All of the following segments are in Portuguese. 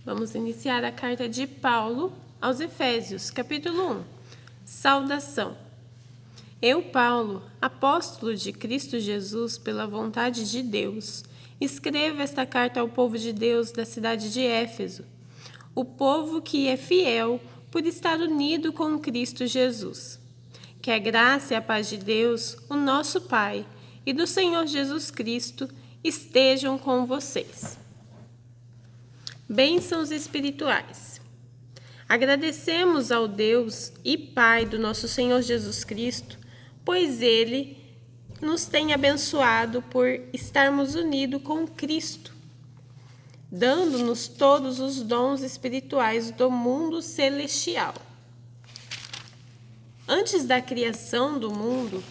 Vamos iniciar a carta de Paulo aos Efésios, capítulo 1. Saudação. Eu, Paulo, apóstolo de Cristo Jesus pela vontade de Deus, escrevo esta carta ao povo de Deus da cidade de Éfeso, o povo que é fiel por estar unido com Cristo Jesus. Que a graça e a paz de Deus, o nosso Pai, e do Senhor Jesus Cristo estejam com vocês. Bênçãos espirituais. Agradecemos ao Deus e Pai do nosso Senhor Jesus Cristo, pois Ele nos tem abençoado por estarmos unidos com Cristo, dando-nos todos os dons espirituais do mundo celestial. Antes da criação do mundo,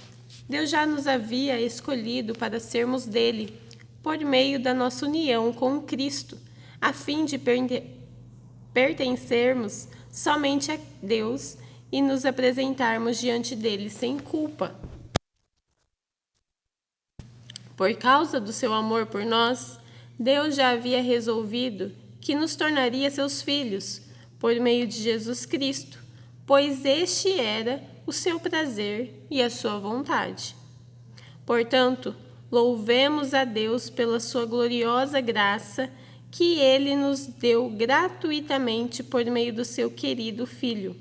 Deus já nos havia escolhido para sermos dele, por meio da nossa união com Cristo, a fim de pertencermos somente a Deus e nos apresentarmos diante dele sem culpa. Por causa do seu amor por nós, Deus já havia resolvido que nos tornaria seus filhos, por meio de Jesus Cristo, pois este era o seu prazer e a sua vontade. Portanto, louvemos a Deus pela sua gloriosa graça que Ele nos deu gratuitamente por meio do seu querido Filho.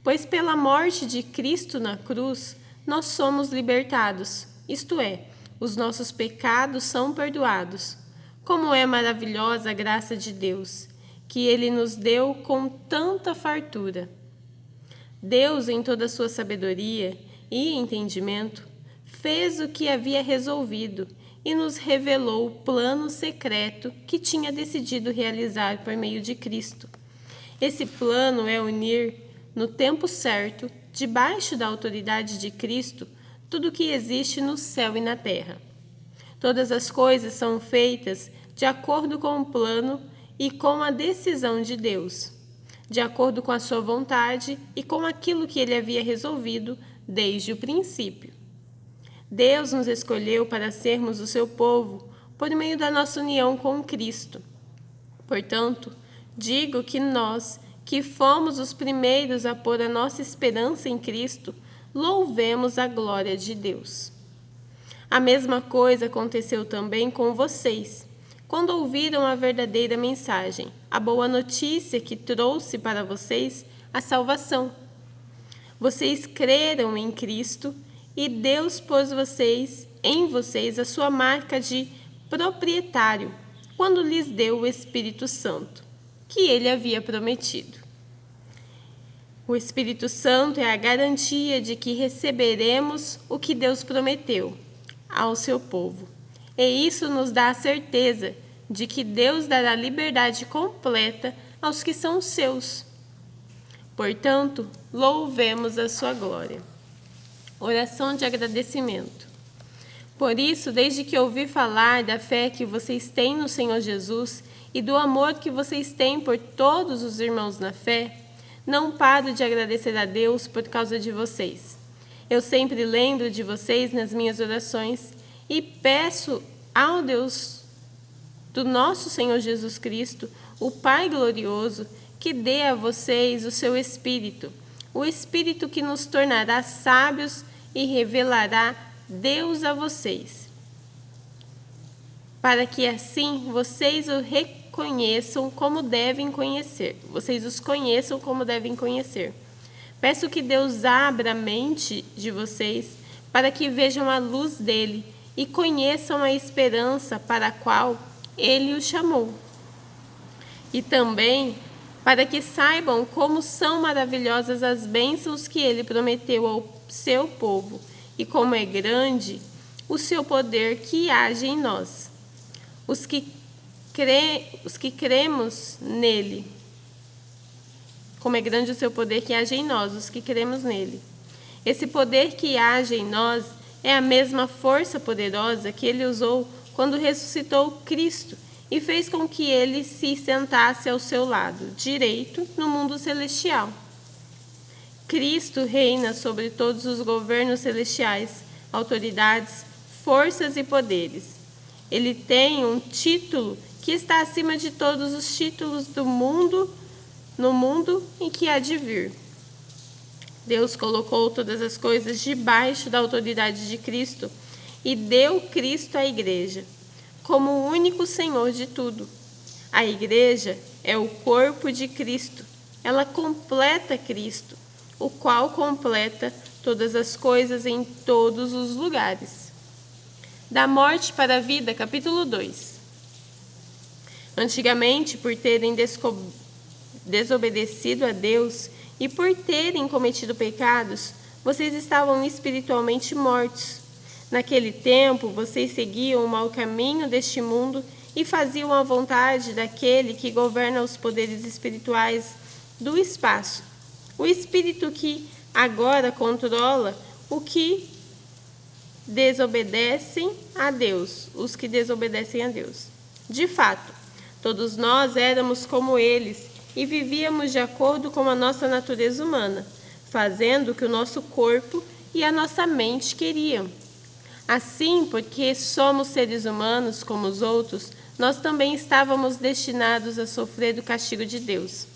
Pois pela morte de Cristo na cruz, nós somos libertados, isto é, os nossos pecados são perdoados. Como é maravilhosa a graça de Deus, que Ele nos deu com tanta fartura. Deus, em toda a sua sabedoria e entendimento, fez o que havia resolvido e nos revelou o plano secreto que tinha decidido realizar por meio de Cristo. Esse plano é unir, no tempo certo, debaixo da autoridade de Cristo, tudo o que existe no céu e na terra. Todas as coisas são feitas de acordo com o plano e com a decisão de Deus, de acordo com a sua vontade e com aquilo que ele havia resolvido desde o princípio. Deus nos escolheu para sermos o seu povo por meio da nossa união com Cristo. Portanto, digo que nós, que fomos os primeiros a pôr a nossa esperança em Cristo, louvemos a glória de Deus. A mesma coisa aconteceu também com vocês, quando ouviram a verdadeira mensagem, a boa notícia que trouxe para vocês a salvação. Vocês creram em Cristo e Deus pôs em vocês a sua marca de proprietário, quando lhes deu o Espírito Santo, que ele havia prometido. O Espírito Santo é a garantia de que receberemos o que Deus prometeu ao seu povo. E isso nos dá a certeza de que Deus dará liberdade completa aos que são seus. Portanto, louvemos a sua glória. Oração de agradecimento. Por isso, desde que ouvi falar da fé que vocês têm no Senhor Jesus e do amor que vocês têm por todos os irmãos na fé, não paro de agradecer a Deus por causa de vocês. Eu sempre lembro de vocês nas minhas orações e peço ao Deus do nosso Senhor Jesus Cristo, o Pai glorioso, que dê a vocês o seu Espírito, o Espírito que nos tornará sábios e revelará Deus a vocês, para que assim vocês o reconheçam como devem conhecer. Vocês os conheçam como devem conhecer. Peço que Deus abra a mente de vocês para que vejam a luz dele e conheçam a esperança para a qual ele os chamou. E também para que saibam como são maravilhosas as bênçãos que ele prometeu ao seu povo e como é grande o seu poder que age em nós, os que cremos nele. Como é grande o seu poder que age em nós, os que cremos nele. Esse poder que age em nós é a mesma força poderosa que ele usou quando ressuscitou Cristo e fez com que ele se sentasse ao seu lado direito no mundo celestial. Cristo reina sobre todos os governos celestiais, autoridades, forças e poderes. Ele tem um título que está acima de todos os títulos do mundo, no mundo em que há de vir. Deus colocou todas as coisas debaixo da autoridade de Cristo e deu Cristo à Igreja, como o único Senhor de tudo. A Igreja é o corpo de Cristo. Ela completa Cristo, o qual completa todas as coisas em todos os lugares. Da morte para a vida, capítulo 2. Antigamente, por terem desobedecido a Deus e por terem cometido pecados, vocês estavam espiritualmente mortos. Naquele tempo, vocês seguiam o mau caminho deste mundo e faziam a vontade daquele que governa os poderes espirituais do espaço, o espírito que agora controla os que desobedecem a Deus. De fato, todos nós éramos como eles e vivíamos de acordo com a nossa natureza humana, fazendo o que o nosso corpo e a nossa mente queriam. Assim, porque somos seres humanos como os outros, nós também estávamos destinados a sofrer o castigo de Deus.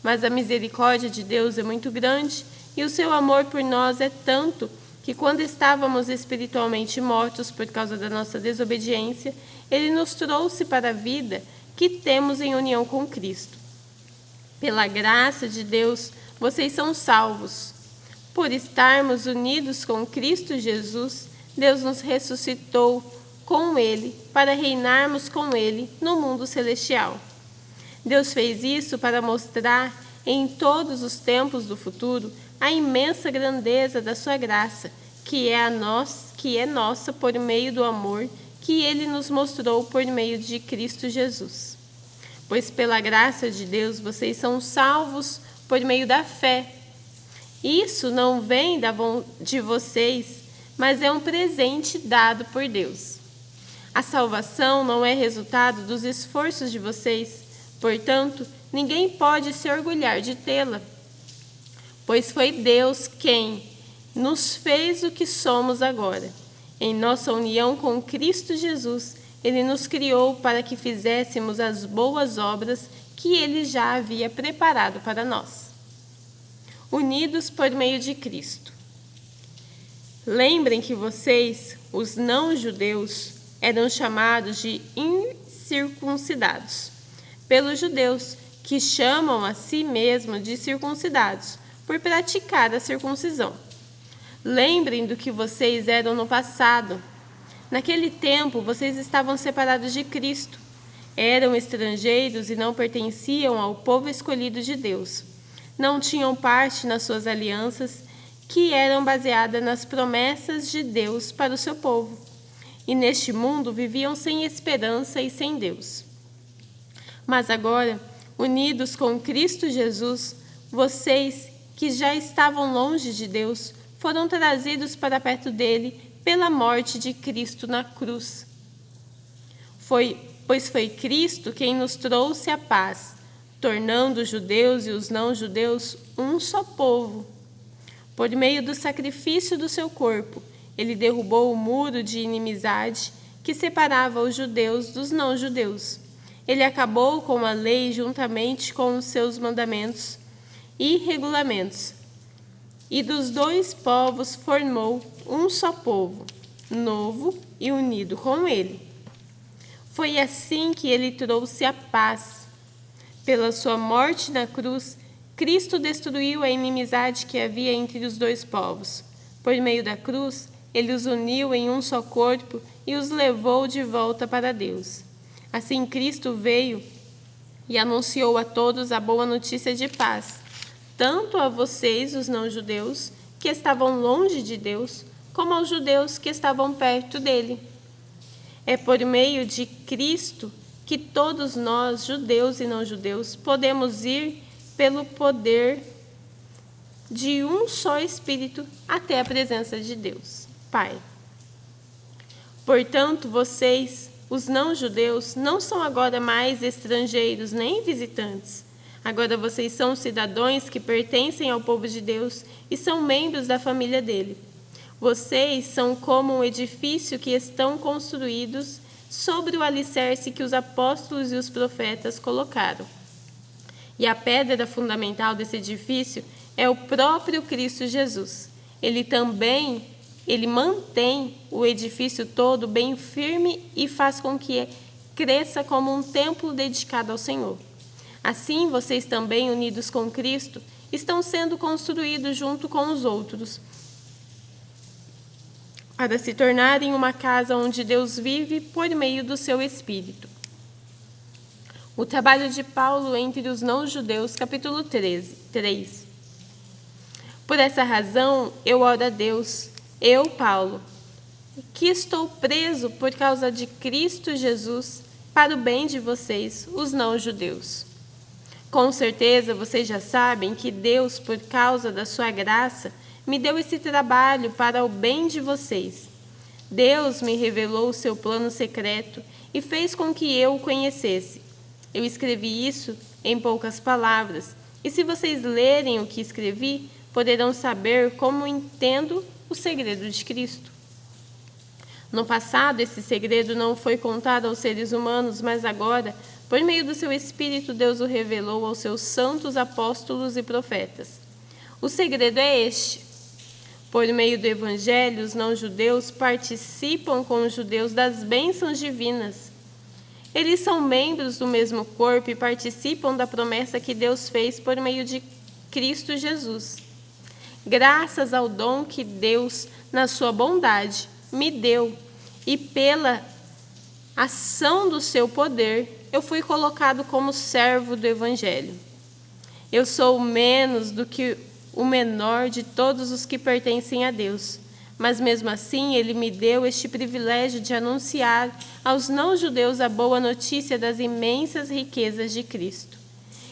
Mas a misericórdia de Deus é muito grande e o seu amor por nós é tanto que, quando estávamos espiritualmente mortos por causa da nossa desobediência, Ele nos trouxe para a vida que temos em união com Cristo. Pela graça de Deus, vocês são salvos. Por estarmos unidos com Cristo Jesus, Deus nos ressuscitou com Ele para reinarmos com Ele no mundo celestial. Deus fez isso para mostrar em todos os tempos do futuro a imensa grandeza da sua graça, que é nossa por meio do amor que Ele nos mostrou por meio de Cristo Jesus. Pois pela graça de Deus vocês são salvos por meio da fé. Isso não vem de vocês, mas é um presente dado por Deus. A salvação não é resultado dos esforços de vocês, portanto, ninguém pode se orgulhar de tê-la, pois foi Deus quem nos fez o que somos agora. Em nossa união com Cristo Jesus, Ele nos criou para que fizéssemos as boas obras que Ele já havia preparado para nós. Unidos por meio de Cristo. Lembrem que vocês, os não-judeus, eram chamados de incircuncidados pelos judeus, que chamam a si mesmos de circuncidados, por praticar a circuncisão. Lembrem do que vocês eram no passado. Naquele tempo, vocês estavam separados de Cristo. Eram estrangeiros e não pertenciam ao povo escolhido de Deus. Não tinham parte nas suas alianças, que eram baseadas nas promessas de Deus para o seu povo. E neste mundo viviam sem esperança e sem Deus. Mas agora, unidos com Cristo Jesus, vocês que já estavam longe de Deus, foram trazidos para perto dele pela morte de Cristo na cruz. Pois foi Cristo quem nos trouxe a paz, tornando os judeus e os não-judeus um só povo. Por meio do sacrifício do seu corpo, ele derrubou o muro de inimizade que separava os judeus dos não-judeus. Ele acabou com a lei juntamente com os seus mandamentos e regulamentos. E dos dois povos formou um só povo, novo e unido com ele. Foi assim que ele trouxe a paz. Pela sua morte na cruz, Cristo destruiu a inimizade que havia entre os dois povos. Por meio da cruz, ele os uniu em um só corpo e os levou de volta para Deus. Assim, Cristo veio e anunciou a todos a boa notícia de paz, tanto a vocês, os não-judeus, que estavam longe de Deus, como aos judeus que estavam perto dele. É por meio de Cristo que todos nós, judeus e não-judeus, podemos ir pelo poder de um só Espírito até a presença de Deus, Pai. Portanto, vocês, os não-judeus, não são agora mais estrangeiros nem visitantes. Agora vocês são cidadãos que pertencem ao povo de Deus e são membros da família dele. Vocês são como um edifício que estão construídos sobre o alicerce que os apóstolos e os profetas colocaram. E a pedra fundamental desse edifício é o próprio Cristo Jesus. Ele mantém o edifício todo bem firme e faz com que cresça como um templo dedicado ao Senhor. Assim, vocês também, unidos com Cristo, estão sendo construídos junto com os outros, para se tornarem uma casa onde Deus vive por meio do seu Espírito. O trabalho de Paulo entre os não-judeus, capítulo 3. Por essa razão, eu oro a Deus, eu, Paulo, que estou preso por causa de Cristo Jesus, para o bem de vocês, os não-judeus. Com certeza, vocês já sabem que Deus, por causa da sua graça, me deu esse trabalho para o bem de vocês. Deus me revelou o seu plano secreto e fez com que eu o conhecesse. Eu escrevi isso em poucas palavras, e se vocês lerem o que escrevi, poderão saber como entendo o segredo de Cristo. No passado, esse segredo não foi contado aos seres humanos, mas agora, por meio do seu Espírito, Deus o revelou aos seus santos apóstolos e profetas. O segredo é este: por meio do Evangelho, os não-judeus participam com os judeus das bênçãos divinas. Eles são membros do mesmo corpo e participam da promessa que Deus fez por meio de Cristo Jesus. Graças ao dom que Deus, na sua bondade, me deu, e pela ação do seu poder, eu fui colocado como servo do Evangelho. Eu sou menos do que o menor de todos os que pertencem a Deus, mas mesmo assim Ele me deu este privilégio de anunciar aos não-judeus a boa notícia das imensas riquezas de Cristo.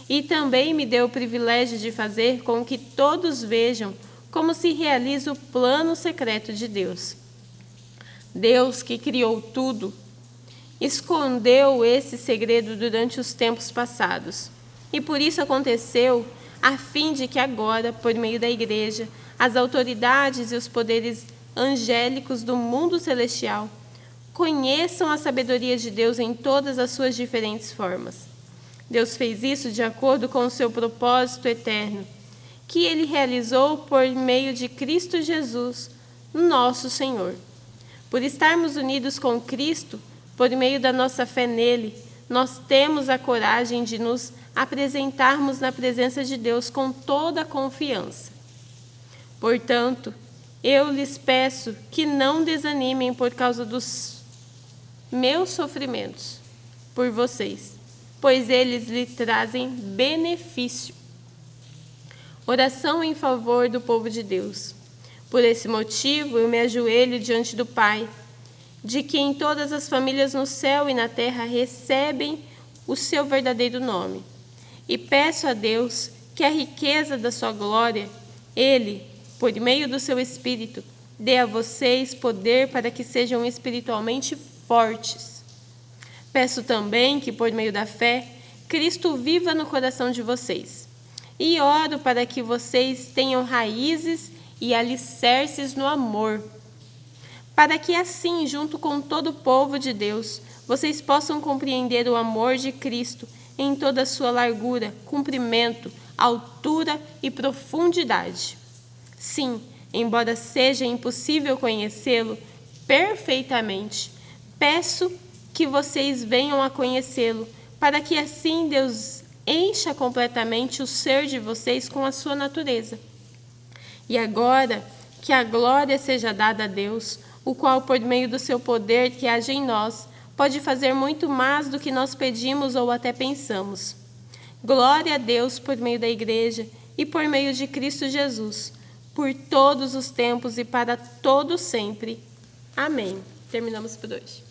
E também me deu o privilégio de fazer com que todos vejam como se realiza o plano secreto de Deus. Deus, que criou tudo, escondeu esse segredo durante os tempos passados. E por isso aconteceu, a fim de que agora, por meio da Igreja, as autoridades e os poderes angélicos do mundo celestial conheçam a sabedoria de Deus em todas as suas diferentes formas. Deus fez isso de acordo com o seu propósito eterno, que Ele realizou por meio de Cristo Jesus, nosso Senhor. Por estarmos unidos com Cristo, por meio da nossa fé nele, nós temos a coragem de nos apresentarmos na presença de Deus com toda a confiança. Portanto, eu lhes peço que não desanimem por causa dos meus sofrimentos por vocês, pois eles lhe trazem benefício. Oração em favor do povo de Deus. Por esse motivo, eu me ajoelho diante do Pai, de quem todas as famílias no céu e na terra recebem o seu verdadeiro nome. E peço a Deus que a riqueza da sua glória, Ele, por meio do seu Espírito, dê a vocês poder para que sejam espiritualmente fortes. Peço também que, por meio da fé, Cristo viva no coração de vocês. E oro para que vocês tenham raízes e alicerces no amor, para que assim, junto com todo o povo de Deus, vocês possam compreender o amor de Cristo em toda a sua largura, comprimento, altura e profundidade. Sim, embora seja impossível conhecê-lo perfeitamente, peço que vocês venham a conhecê-lo, para que assim Deus encha completamente o ser de vocês com a sua natureza. E agora, que a glória seja dada a Deus, o qual, por meio do seu poder que age em nós, pode fazer muito mais do que nós pedimos ou até pensamos. Glória a Deus por meio da Igreja e por meio de Cristo Jesus, por todos os tempos e para todo sempre. Amém. Terminamos por hoje.